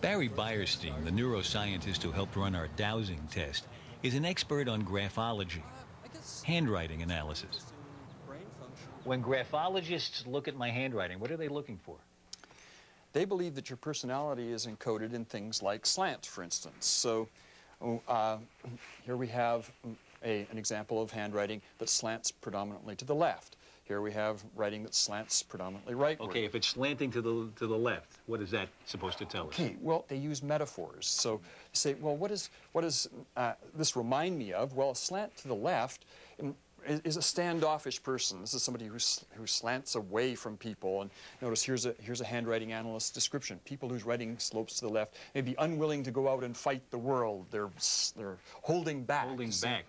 Barry Beierstein, the neuroscientist who helped run our dowsing test, is an expert on graphology, handwriting analysis. When graphologists look at my handwriting, what are they looking for? They believe that your personality is encoded in things like slant, for instance. So here we have an example of handwriting that slants predominantly to the left. Here we have writing that slants predominantly rightward. Okay, if it's slanting to the left, what is that supposed to tell us? Okay, well, they use metaphors. So they say, well, what does this remind me of? Well, a slant to the left is a standoffish person. This is somebody who slants away from people. And notice here's a handwriting analyst's description. People whose writing slopes to the left may be unwilling to go out and fight the world. They're holding back. Holding back.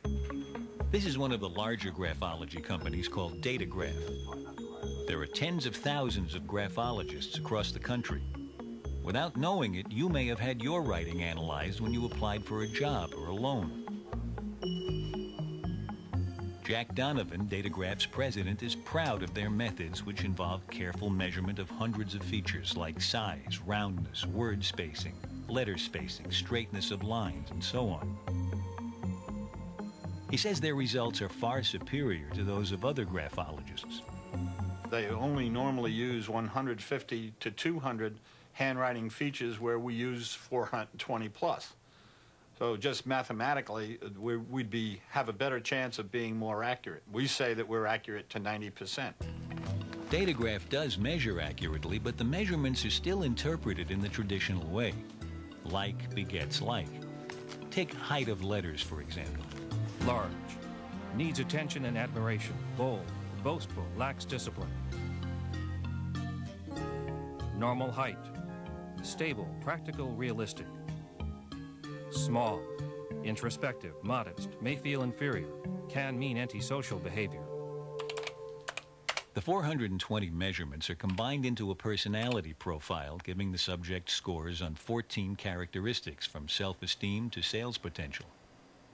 This is one of the larger graphology companies called Datagraph. There are tens of thousands of graphologists across the country. Without knowing it, you may have had your writing analyzed when you applied for a job or a loan. Jack Donovan, Datagraph's president, is proud of their methods, which involve careful measurement of hundreds of features like size, roundness, word spacing, letter spacing, straightness of lines, and so on. He says their results are far superior to those of other graphologists. They only normally use 150 to 200 handwriting features where we use 420 plus. So just mathematically, we'd have a better chance of being more accurate. We say that we're accurate to 90%. Datagraph does measure accurately, but the measurements are still interpreted in the traditional way. Like begets like. Take height of letters, for example. Large, needs attention and admiration. Bold, boastful, lacks discipline. Normal height, stable, practical, realistic. Small, introspective, modest, may feel inferior, can mean antisocial behavior. The 420 measurements are combined into a personality profile, giving the subject scores on 14 characteristics from self-esteem to sales potential.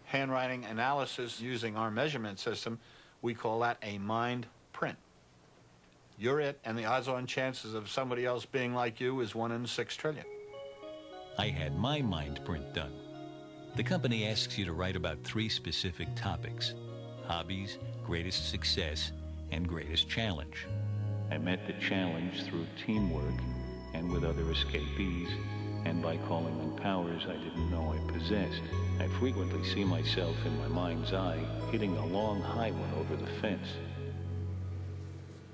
Handwriting analysis using our measurement system, we call that a mind print. You're it, and the odds-on chances of somebody else being like you is 1 in 6 trillion. I had my mind print done. The company asks you to write about 3 specific topics: hobbies, greatest success, and greatest challenge. I met the challenge through teamwork and with other escapees, and by calling on powers I didn't know I possessed. I frequently see myself in my mind's eye hitting a long high one over the fence.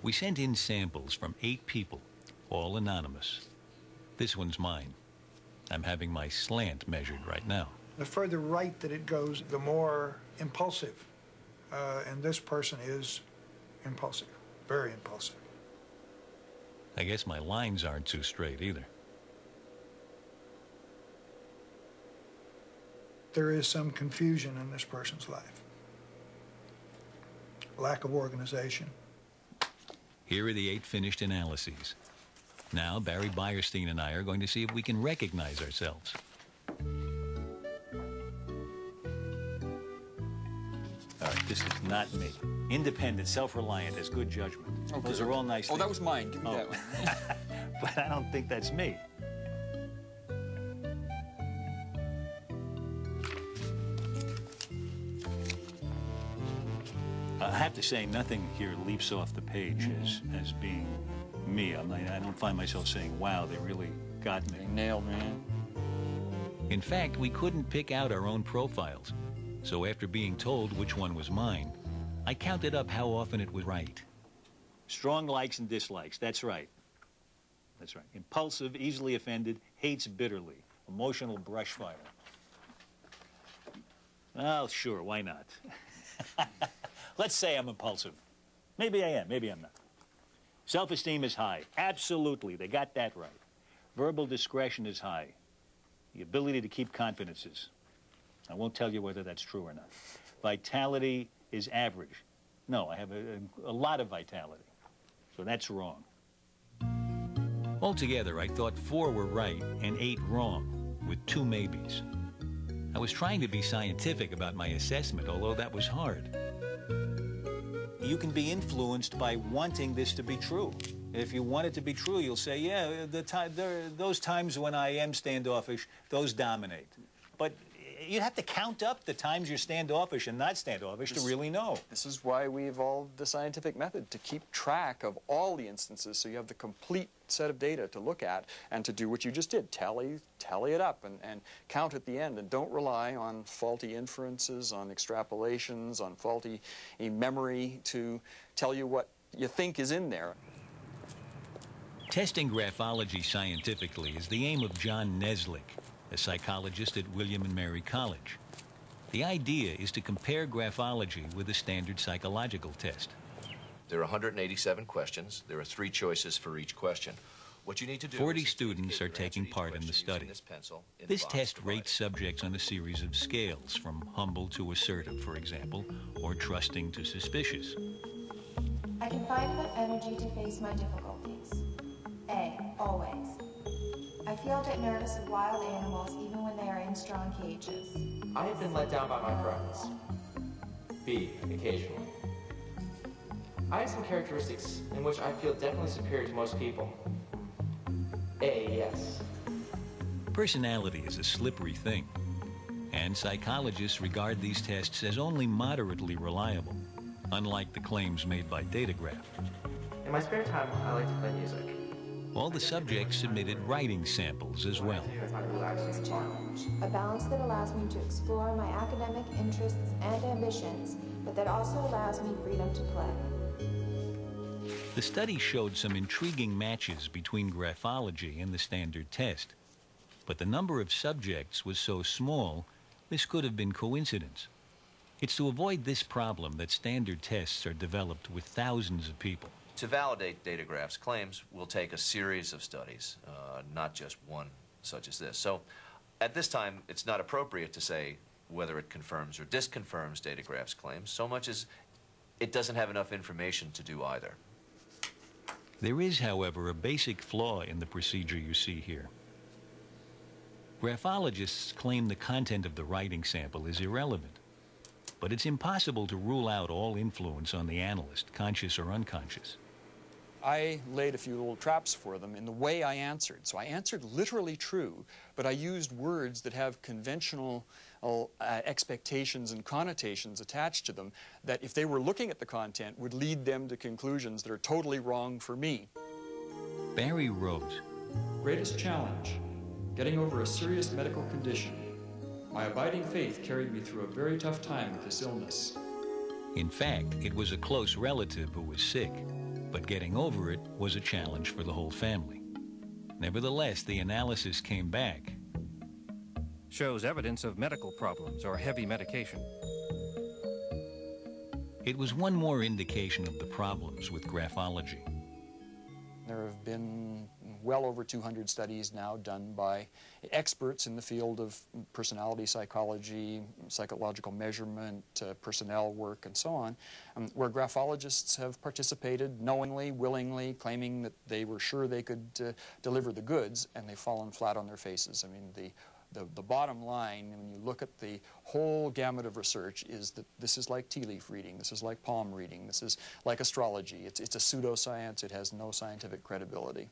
We sent in samples from 8 people, all anonymous. This one's mine. I'm having my slant measured right now. The further right that it goes, the more impulsive. And this person is impulsive, very impulsive. I guess my lines aren't too straight either. There is some confusion in this person's life. Lack of organization. Here are the 8 finished analyses. Now, Barry Beierstein and I are going to see if we can recognize ourselves. All right, this is not me. Independent, self-reliant, has good judgment. Okay. Those are all nice things. Oh, that was mine. Give me that one. But I don't think that's me. I have to say, nothing here leaps off the page as being me. I don't find myself saying, wow, they really got me. They nailed me. In fact, we couldn't pick out our own profiles. So after being told which one was mine, I counted up how often it was right. Strong likes and dislikes, that's right. That's right. Impulsive, easily offended, hates bitterly. Emotional brush fire. Well, sure, why not? Let's say I'm impulsive. Maybe I am, maybe I'm not. Self-esteem is high. Absolutely, they got that right. Verbal discretion is high. The ability to keep confidences. I won't tell you whether that's true or not. Vitality is average. No, I have a lot of vitality. So that's wrong. Altogether, I thought 4 were right and 8 wrong, with 2 maybes. I was trying to be scientific about my assessment, although that was hard. You can be influenced by wanting this to be true. If you want it to be true, you'll say, yeah, those times when I am standoffish, those dominate. But you have to count up the times you're standoffish and not standoffish to really know. This is why we evolved the scientific method, to keep track of all the instances so you have the complete set of data to look at and to do what you just did, tally it up and count at the end, and don't rely on faulty inferences, on extrapolations, on faulty memory to tell you what you think is in there. Testing graphology scientifically is the aim of John Neslick, a psychologist at William and Mary College. The idea is to compare graphology with a standard psychological test. There are 187 questions. There are 3 choices for each question. What you need to do 40 students are taking part in the study. This test rates subjects on a series of scales, from humble to assertive, for example, or trusting to suspicious. I can find enough energy to face my difficulties. A, always. I feel a bit nervous of wild animals even when they are in strong cages. I have been let down by my friends. B, occasionally. I have some characteristics in which I feel definitely superior to most people. A, yes. Personality is a slippery thing, and psychologists regard these tests as only moderately reliable, unlike the claims made by Datagraph. In my spare time, I like to play music. All the subjects submitted writing samples as well. Challenge, a balance that allows me to explore my academic interests and ambitions, but that also allows me freedom to play. The study showed some intriguing matches between graphology and the standard test, but the number of subjects was so small, this could have been coincidence. It's to avoid this problem that standard tests are developed with thousands of people. To validate Datagraph's claims, we'll take a series of studies, not just one such as this. So at this time, it's not appropriate to say whether it confirms or disconfirms Datagraph's claims, so much as it doesn't have enough information to do either. There is, however, a basic flaw in the procedure you see here. Graphologists claim the content of the writing sample is irrelevant, but it's impossible to rule out all influence on the analyst, conscious or unconscious. I laid a few little traps for them in the way I answered. So I answered literally true, but I used words that have conventional expectations and connotations attached to them that, if they were looking at the content, would lead them to conclusions that are totally wrong for me. Barry wrote, Greatest challenge, getting over a serious medical condition. My abiding faith carried me through a very tough time with this illness. In fact, it was a close relative who was sick, but getting over it was a challenge for the whole family. Nevertheless, the analysis came back. Shows evidence of medical problems or heavy medication. It was one more indication of the problems with graphology. There have been well over 200 studies now done by experts in the field of personality psychology, psychological measurement, personnel work, and so on, where graphologists have participated knowingly, willingly, claiming that they were sure they could deliver the goods, and they've fallen flat on their faces. I mean, the bottom line, when you look at the whole gamut of research, is that this is like tea leaf reading, this is like palm reading, this is like astrology. It's a pseudoscience, it has no scientific credibility.